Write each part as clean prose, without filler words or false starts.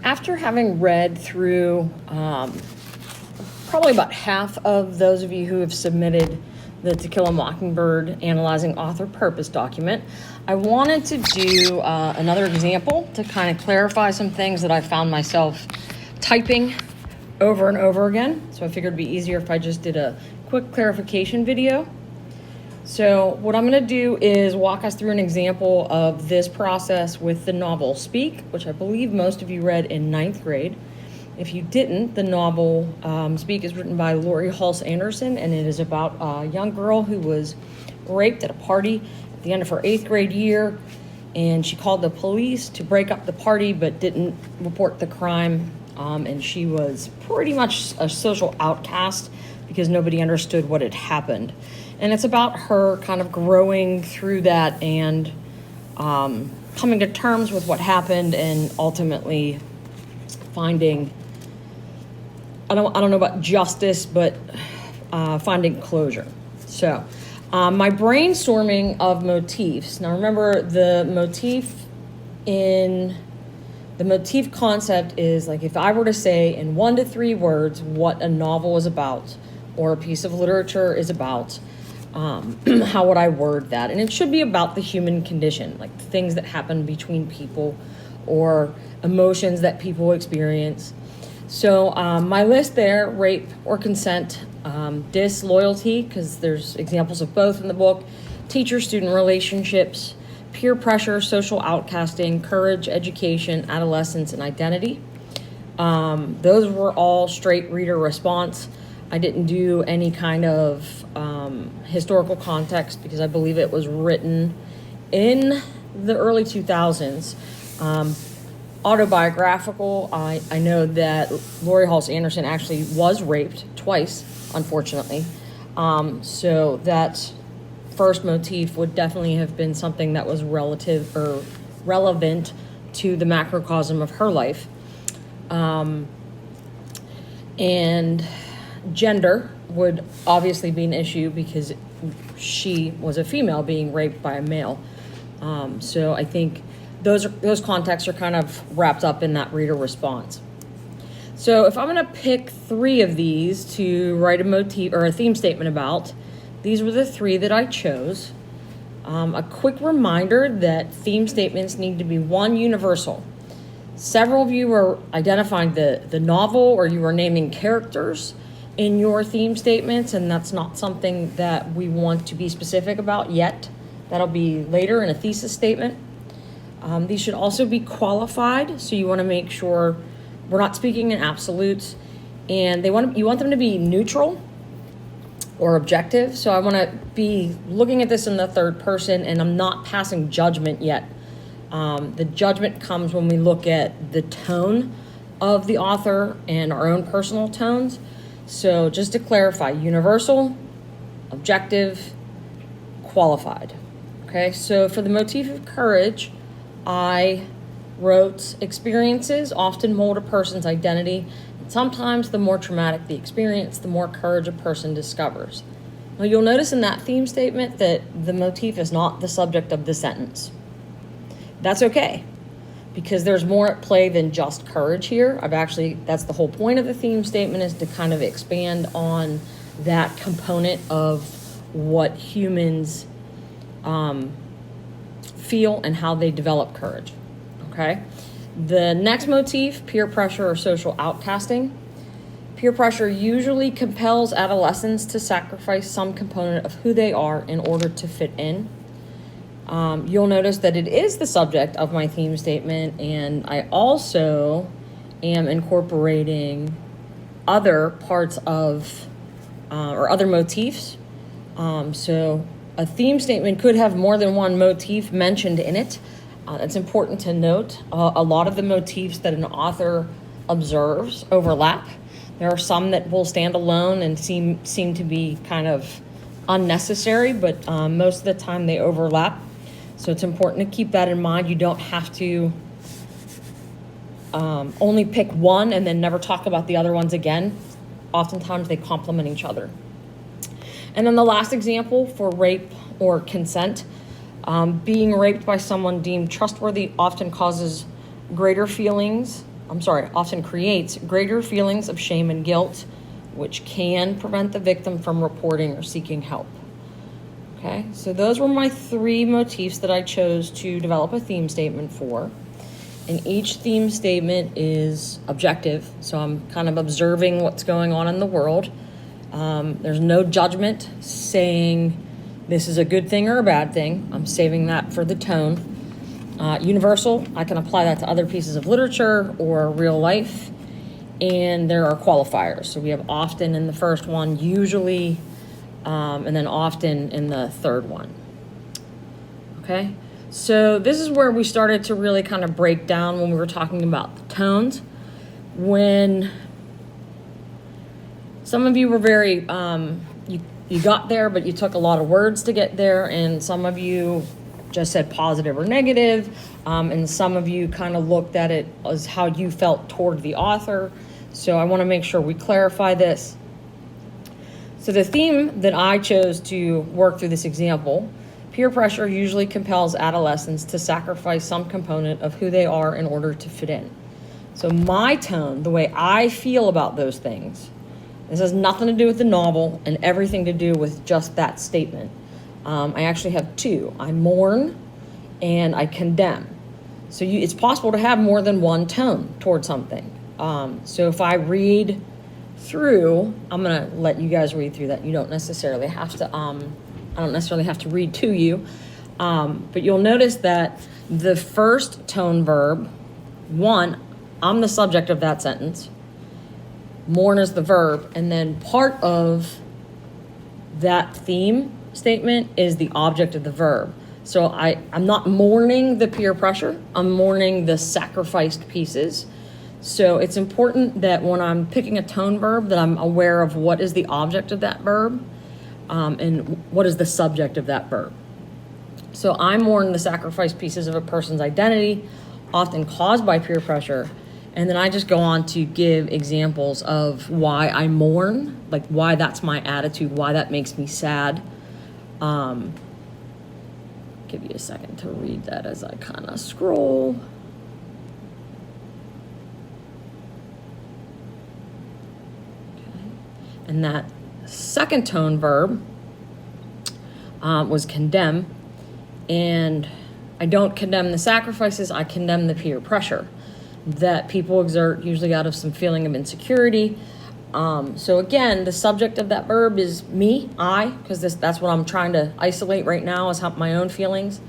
After having read through probably about half of those of you who have submitted the To Kill a Mockingbird Analyzing Author Purpose document, I wanted to do another example to kind of clarify some things that I found myself typing over and over again. So I figured it'd be easier if I just did a quick clarification video. So what I'm going to do is walk us through an example of this process with the novel Speak, which I believe most of you read in 9th grade. If you didn't, the novel Speak is written by Lori Halse Anderson, and it is about a young girl who was raped at a party at the end of her 8th grade year, and she called the police to break up the party but didn't report the crime, and she was pretty much a social outcast because nobody understood what had happened. And it's about her kind of growing through that and coming to terms with what happened and ultimately finding, I don't know about justice, but finding closure. So my brainstorming of motifs. Now remember, the motif in the motif concept is like if I were to say in 1 to 3 words what a novel is about or a piece of literature is about, how would I word that? And it should be about the human condition, like the things that happen between people or emotions that people experience. So my list there: rape or consent, disloyalty, because there's examples of both in the book, teacher-student relationships, peer pressure, social outcasting, courage, education, adolescence, and identity. Those were all straight reader response. I didn't do any kind of historical context because I believe it was written in the early 2000s. Autobiographical, I know that Lori Halse Anderson actually was raped twice, unfortunately. So that first motif would definitely have been something that was relative or relevant to the macrocosm of her life. And gender would obviously be an issue because she was a female being raped by a male. So I think those contexts are kind of wrapped up in that reader response. So if I'm going to pick 3 of these to write a motif or a theme statement about, these were the 3 that I chose. A quick reminder that theme statements need to be one, universal. Several of you were identifying the novel, or you were naming characters in your theme statements, and that's not something that we want to be specific about yet. That'll be later in a thesis statement. These should also be qualified, so you want to make sure we're not speaking in absolutes, and you want them to be neutral or objective. So I want to be looking at this in the third person, and I'm not passing judgment yet. The judgment comes when we look at the tone of the author and our own personal tones. So just to clarify, universal, objective, qualified. Okay, so for the motif of courage, I wrote experiences often mold a person's identity, and sometimes the more traumatic the experience, the more courage a person discovers. Now you'll notice in that theme statement that the motif is not the subject of the sentence. That's okay, because there's more at play than just courage here. That's the whole point of the theme statement, is to kind of expand on that component of what humans feel and how they develop courage. Okay. The next motif, peer pressure or social outcasting. Peer pressure usually compels adolescents to sacrifice some component of who they are in order to fit in. You'll notice that it is the subject of my theme statement, and I also am incorporating other parts of or other motifs. So a theme statement could have more than one motif mentioned in it. It's important to note a lot of the motifs that an author observes overlap. There are some that will stand alone and seem to be kind of unnecessary, but most of the time they overlap. So it's important to keep that in mind. You don't have to only pick one and then never talk about the other ones again. Oftentimes they complement each other. And then the last example for rape or consent. Being raped by someone deemed trustworthy often causes greater feelings often creates greater feelings of shame and guilt, which can prevent the victim from reporting or seeking help. Okay, so those were my 3 motifs that I chose to develop a theme statement for. And each theme statement is objective, so I'm kind of observing what's going on in the world. There's no judgment saying this is a good thing or a bad thing. I'm saving that for the tone. Universal, I can apply that to other pieces of literature or real life. And there are qualifiers. So we have often in the first one, usually, and then often in the third one. Okay, so this is where we started to really kind of break down when we were talking about the tones. When some of you were very, you got there, but you took a lot of words to get there, and some of you just said positive or negative, and some of you kind of looked at it as how you felt toward the author. So I want to make sure we clarify this. So the theme that I chose to work through this example, peer pressure usually compels adolescents to sacrifice some component of who they are in order to fit in. So my tone, the way I feel about those things, this has nothing to do with the novel and everything to do with just that statement. I actually have 2. I mourn and I condemn. So it's possible to have more than one tone toward something. So if I read through, I'm going to let you guys read through that. You don't necessarily have to, I don't necessarily have to read to you. But you'll notice that the first tone verb, 1, I'm the subject of that sentence. Mourn is the verb. And then part of that theme statement is the object of the verb. So I'm not mourning the peer pressure. I'm mourning the sacrificed pieces. So it's important that when I'm picking a tone verb that I'm aware of what is the object of that verb and what is the subject of that verb. So I mourn the sacrificed pieces of a person's identity, often caused by peer pressure. And then I just go on to give examples of why I mourn, like why that's my attitude, why that makes me sad. Give you a second to read that as I kind of scroll. And that second tone verb was condemn. And I don't condemn the sacrifices, I condemn the peer pressure that people exert, usually out of some feeling of insecurity. So again, the subject of that verb is me, I, because that's what I'm trying to isolate right now is my own feelings.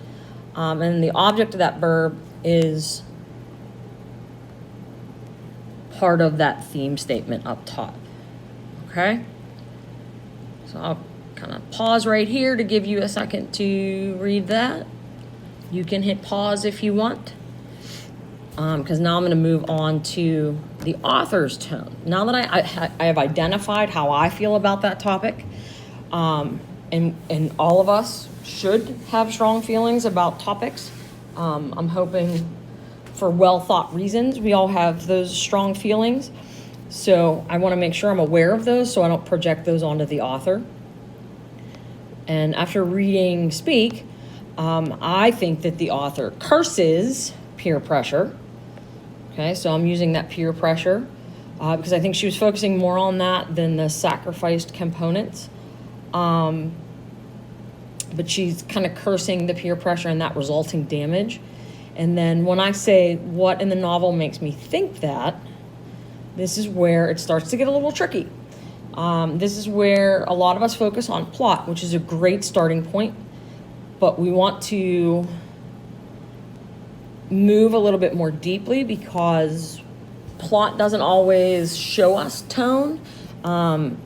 And the object of that verb is part of that theme statement up top. Okay, so I'll kind of pause right here to give you a second to read that. You can hit pause if you want, because now I'm going to move on to the author's tone. Now that I have identified how I feel about that topic, and all of us should have strong feelings about topics. I'm hoping for well thought reasons we all have those strong feelings. So I want to make sure I'm aware of those so I don't project those onto the author. And after reading Speak, I think that the author curses peer pressure. Okay, so I'm using that peer pressure because I think she was focusing more on that than the sacrificed components. But she's kind of cursing the peer pressure and that resulting damage. And then when I say what in the novel makes me think that, this is where it starts to get a little tricky. This is where a lot of us focus on plot, which is a great starting point, but we want to move a little bit more deeply because plot doesn't always show us tone.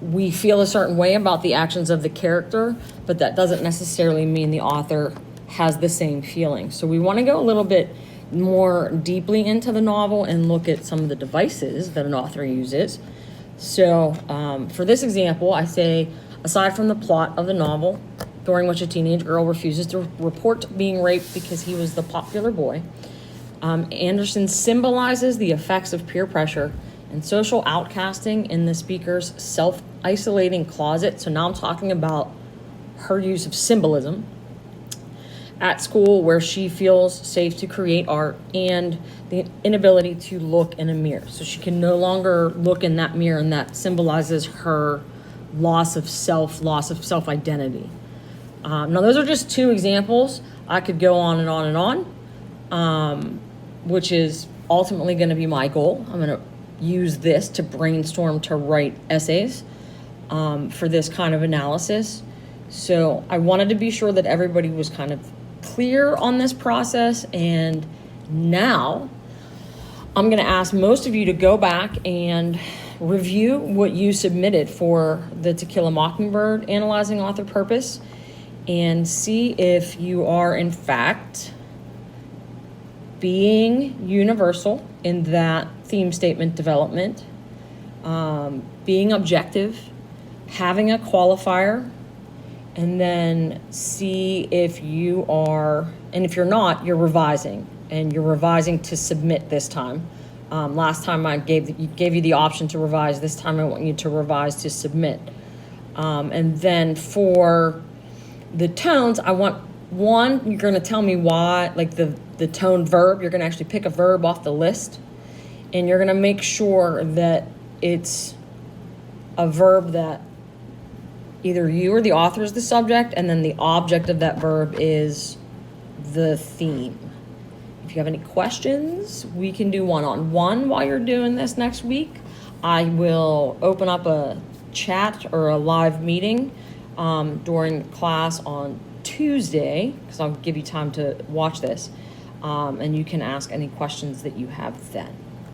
We feel a certain way about the actions of the character, but that doesn't necessarily mean the author has the same feeling. So we want to go a little bit more deeply into the novel and look at some of the devices that an author uses. So for this example, I say, aside from the plot of the novel, during which a teenage girl refuses to report being raped because he was the popular boy, Anderson symbolizes the effects of peer pressure and social outcasting in the speaker's self-isolating closet. So now I'm talking about her use of symbolism. at school where she feels safe to create art, and the inability to look in a mirror. So she can no longer look in that mirror, and that symbolizes her loss of self-identity. Now, those are just two examples. I could go on and on and on, which is ultimately going to be my goal. I'm going to use this to brainstorm, to write essays for this kind of analysis. So I wanted to be sure that everybody was kind of clear on this process. And now I'm going to ask most of you to go back and review what you submitted for the To Kill a Mockingbird Analyzing Author Purpose, and see if you are in fact being universal in that theme statement development, being objective, having a qualifier, and then see if you are, and if you're not, you're revising, and you're revising to submit this time. Last time I gave you the option to revise. This time I want you to revise to submit. And then for the tones, I want one, you're going to tell me why, like the tone verb, you're going to actually pick a verb off the list, and you're going to make sure that it's a verb that either you or the author is the subject, and then the object of that verb is the theme. If you have any questions, we can do one-on-one while you're doing this next week. I will open up a chat or a live meeting during class on Tuesday, because I'll give you time to watch this, and you can ask any questions that you have then.